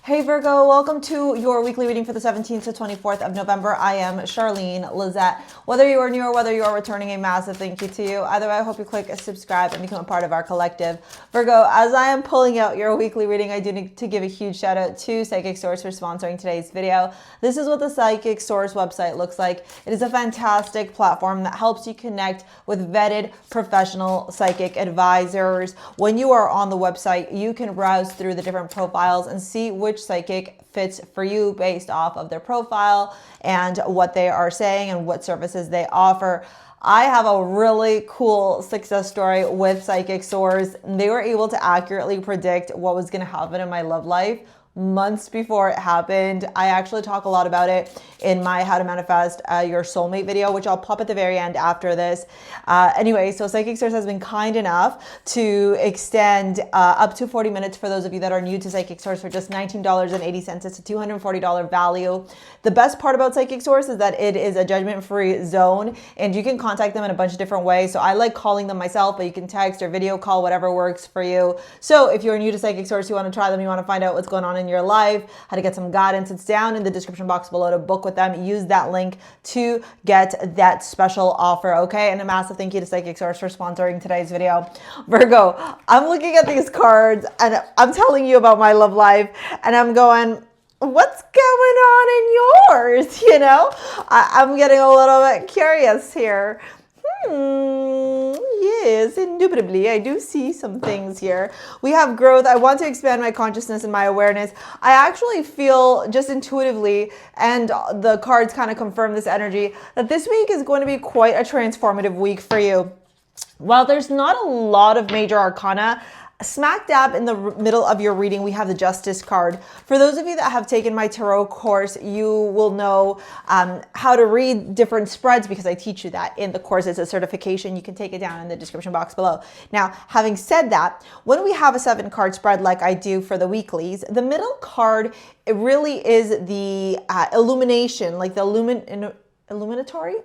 Hey Virgo, welcome to your weekly reading for the 17th to 24th of November. I am Charlene Lizette. Whether you are new or whether you are returning, a massive thank you to you. Either way, I hope you click subscribe and become a part of our collective. Virgo, as I am pulling out your weekly reading, I do need to give a huge shout out to Psychic Source for sponsoring today's video. This is what the Psychic Source website looks like. It is a fantastic platform that helps you connect with vetted professional psychic advisors. When you are on the website, you can browse through the different profiles and see which psychic fits for you based off of their profile and what they are saying and what services they offer. I have a really cool success story with Psychic Source. They were able to accurately predict what was going to happen in my love life months before it happened. I actually talk a lot about it in my How to Manifest Your Soulmate video, which I'll pop at the very end after this. Anyway, so Psychic Source has been kind enough to extend up to 40 minutes for those of you that are new to Psychic Source for just $19.80. It's a $240 value. The best part about Psychic Source is that it is a judgment-free zone, and you can contact them in a bunch of different ways. So I like calling them myself, but you can text or video call, whatever works for you. So if you're new to Psychic Source, you want to try them, you want to find out what's going on in your life, how to get some guidance, it's down in the description box below to book with them. Use that link to get that special offer, okay? And a massive thank you to Psychic Source for sponsoring today's video. Virgo, I'm looking at these cards and I'm telling you about my love life and I'm going, what's going on in yours? You know, I'm getting a little bit curious here. Yes, indubitably. I do see some things here. We have growth. I want to expand my consciousness and my awareness. I actually feel just intuitively, and the cards kind of confirm this energy, that this week is going to be quite a transformative week for you. While there's not a lot of major arcana, smack dab in the middle of your reading, we have the Justice card. For those of you that have taken my tarot course, you will know how to read different spreads because I teach you that in the course. It's a certification. You can take it down in the description box below. Now, having said that, when we have a 7-card spread like I do for the weeklies, the middle card, it really is the illumination, like the illuminatory?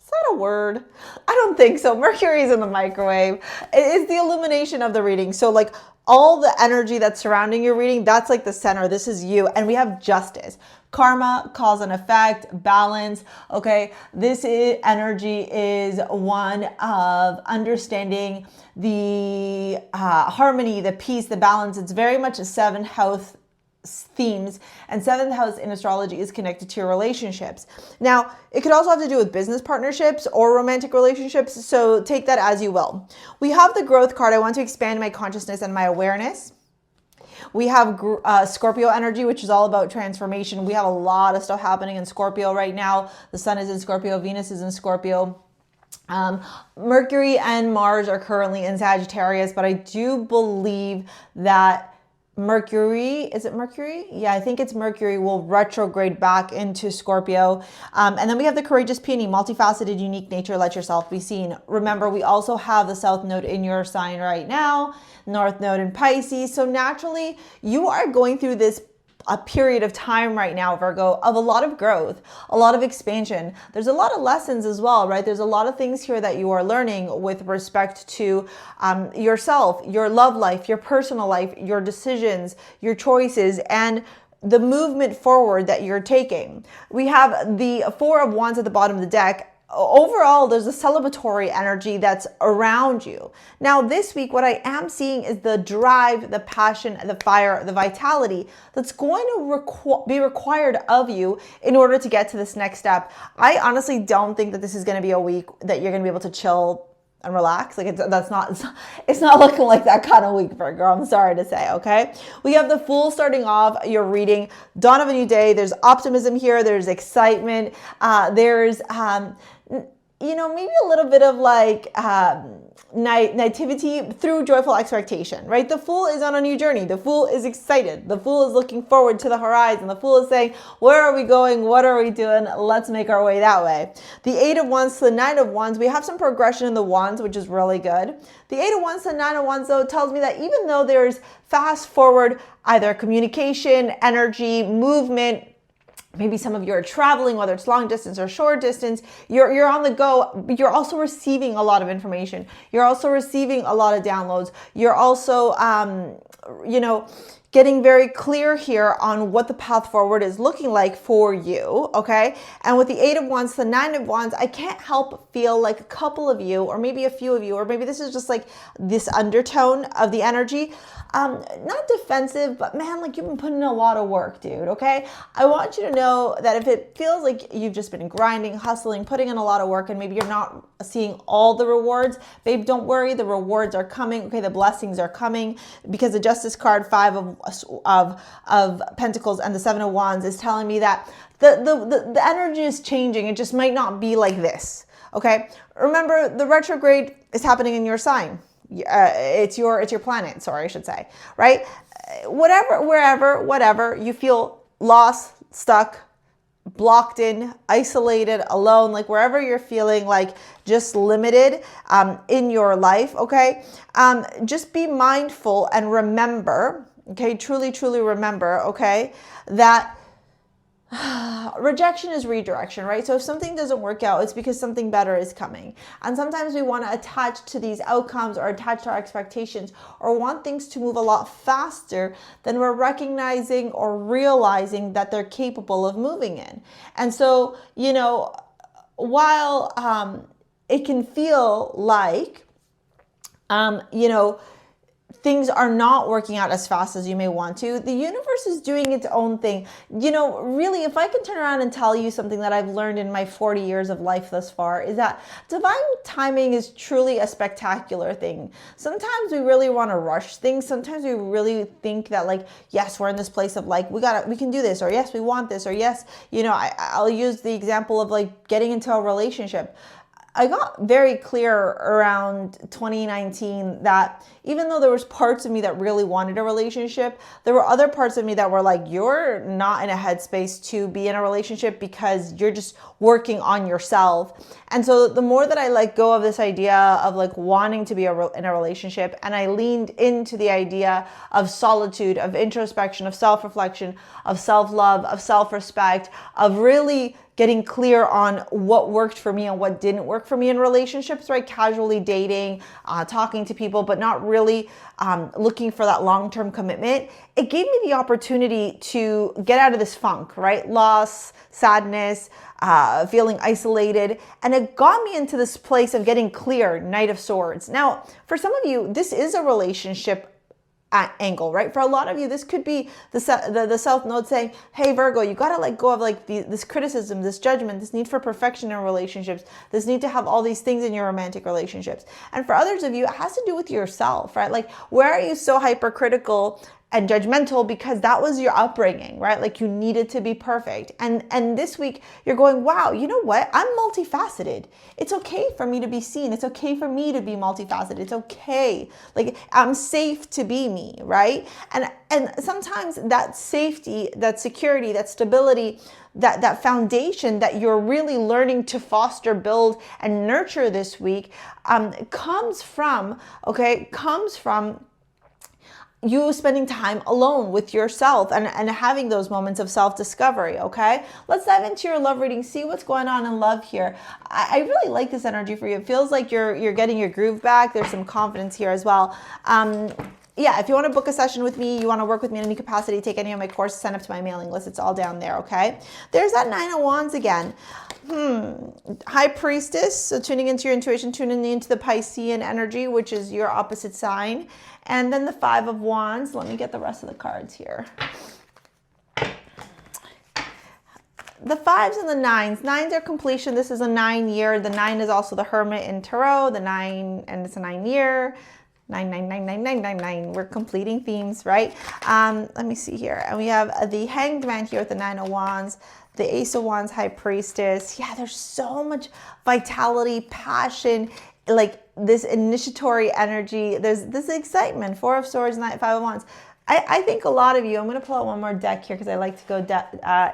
Is that a word? I don't think so. Mercury's in the microwave. It is the illumination of the reading. So like all the energy that's surrounding your reading, that's like the center. This is you. And we have justice. Karma, cause and effect, balance. Okay, energy is one of understanding the harmony, the peace, the balance. It's very much a 7th house themes, and 7th house in astrology is connected to your relationships. Now, it could also have to do with business partnerships or romantic relationships, so take that as you will. We have the growth card. I want to expand my consciousness and my awareness. We have Scorpio energy, which is all about transformation. We have a lot of stuff happening in Scorpio right now. The sun is in Scorpio, Venus is in Scorpio. Mercury and Mars are currently in Sagittarius, but I do believe that Mercury, is it Mercury? Yeah, I think it's Mercury will retrograde back into Scorpio. And then we have the courageous peony, multifaceted, unique nature, let yourself be seen. Remember, we also have the South Node in your sign right now, North Node in Pisces. So naturally, you are going through a period of time right now, Virgo, of a lot of growth, a lot of expansion. There's a lot of lessons as well, right? There's a lot of things here that you are learning with respect to yourself, your love life, your personal life, your decisions, your choices, and the movement forward that you're taking. We have the 4 of Wands at the bottom of the deck. Overall, there's a celebratory energy that's around you. Now, this week, what I am seeing is the drive, the passion, the fire, the vitality that's going to be required of you in order to get to this next step. I honestly don't think that this is going to be a week that you're going to be able to chill and relax. Like it's not looking like that kind of week, Virgo. I'm sorry to say, okay? We have the Fool starting off your reading. Dawn of a new day. There's optimism here. There's excitement. There's you know, maybe a little bit of like nativity through joyful expectation, right? The Fool is on a new journey. The Fool is excited. The Fool is looking forward to the horizon. The Fool is saying, where are we going? What are we doing? Let's make our way that way. The 8 of Wands to the 9 of Wands, we have some progression in the Wands, which is really good. The 8 of Wands to the 9 of Wands, though, tells me that even though there's fast forward, either communication, energy, movement, maybe some of you are traveling, whether it's long distance or short distance, you're on the go, but you're also receiving a lot of information. You're also receiving a lot of downloads. You're also, you know, getting very clear here on what the path forward is looking like for you, okay? And with the 8 of Wands, the 9 of Wands, I can't help but feel like a couple of you, or maybe a few of you, or maybe this is just like this undertone of the energy, not defensive, but man, like you've been putting in a lot of work, dude, okay? I want you to know that if it feels like you've just been grinding, hustling, putting in a lot of work, and maybe you're not seeing all the rewards, babe, don't worry, the rewards are coming, okay? The blessings are coming, because the Justice card, 5 of Pentacles, and the 7 of Wands is telling me that the energy is changing. It just might not be like this, okay? Remember, the retrograde is happening in your sign. It's your planet, sorry, I should say, right? Whatever, wherever, whatever, you feel lost, stuck, blocked in, isolated, alone, like wherever you're feeling like just limited in your life, okay? Just be mindful and remember, okay? Truly, truly remember, okay? That rejection is redirection, right? So if something doesn't work out, it's because something better is coming. And sometimes we want to attach to these outcomes or attach to our expectations or want things to move a lot faster than we're recognizing or realizing that they're capable of moving in. And so, you know, while it can feel like, you know, things are not working out as fast as you may want to, the universe is doing its own thing. You know, really, if I can turn around and tell you something that I've learned in my 40 years of life thus far, is that divine timing is truly a spectacular thing. Sometimes we really want to rush things. Sometimes we really think that, like, yes, we're in this place of like, we can do this, or yes, we want this, or yes, you know, I'll use the example of like getting into a relationship. I got very clear around 2019 that even though there was parts of me that really wanted a relationship, there were other parts of me that were like, you're not in a headspace to be in a relationship because you're just working on yourself. And so the more that I let go of this idea of like wanting to be in a relationship, and I leaned into the idea of solitude, of introspection, of self-reflection, of self-love, of self-respect, of really getting clear on what worked for me and what didn't work for me in relationships, right? Casually dating, talking to people, but not really looking for that long-term commitment. It gave me the opportunity to get out of this funk, right? Loss, sadness, feeling isolated. And it got me into this place of getting clear, Knight of Swords. Now, for some of you, this is a relationship angle, right? For a lot of you, this could be the South Node saying, hey, Virgo, you got to let go of like this criticism, this judgment, this need for perfection in relationships, this need to have all these things in your romantic relationships. And for others of you, it has to do with yourself, right? Like, where are you so hypercritical and judgmental because that was your upbringing, right? Like you needed to be perfect. And this week you're going, wow, you know what? I'm multifaceted. It's okay for me to be seen. It's okay for me to be multifaceted. It's okay. Like I'm safe to be me, right? And sometimes that safety, that security, that stability, that foundation that you're really learning to foster, build, and nurture this week comes from you spending time alone with yourself and having those moments of self-discovery, okay? Let's dive into your love reading, see what's going on in love here. I really like this energy for you. It feels like you're getting your groove back. There's some confidence here as well. Yeah, if you want to book a session with me, you want to work with me in any capacity, take any of my courses, sign up to my mailing list. It's all down there, okay? There's that 9 of Wands again. High Priestess, so tuning into your intuition, tuning into the Piscean energy, which is your opposite sign. And then the 5 of Wands. Let me get the rest of the cards here. The 5s and the 9s. 9s are completion. This is a 9-year. The 9 is also the Hermit in Tarot. The 9, and it's a 9-year. 9, 9, 9, 9, 9, 9, 9. We're completing themes, right? Let me see here. And we have the Hanged Man here with the 9 of Wands. The Ace of Wands, High Priestess. Yeah, there's so much vitality, passion, like this initiatory energy. There's this excitement. 4 of Swords, 5 of Wands. I think a lot of you, I'm going to pull out one more deck here because I like to go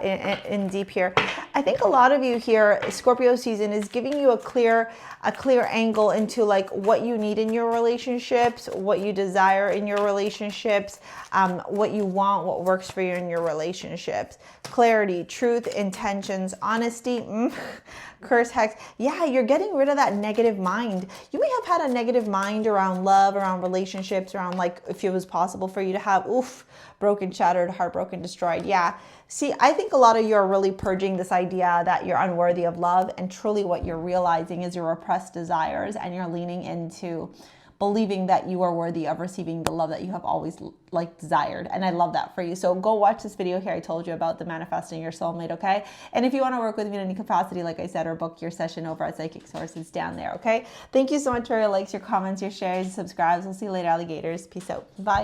in deep here. I think a lot of you here, Scorpio season is giving you a clear angle into like what you need in your relationships, what you desire in your relationships, what you want, what works for you in your relationships. Clarity, truth, intentions, honesty, curse, hex. Yeah, you're getting rid of that negative mind. You may have had a negative mind around love, around relationships, around like if it was possible for you to have have, oof, broken, shattered, heartbroken, destroyed. Yeah. See, I think a lot of you are really purging this idea that you're unworthy of love, and truly what you're realizing is your repressed desires, and you're leaning into believing that you are worthy of receiving the love that you have always like desired. And I love that for you. So go watch this video here I told you about the manifesting your soulmate, okay? And if you want to work with me in any capacity, like I said, or book your session over at Psychic Sources down there, okay? Thank you so much for your likes, your comments, your shares, your subscribes. We'll see you later, alligators. Peace out. Bye.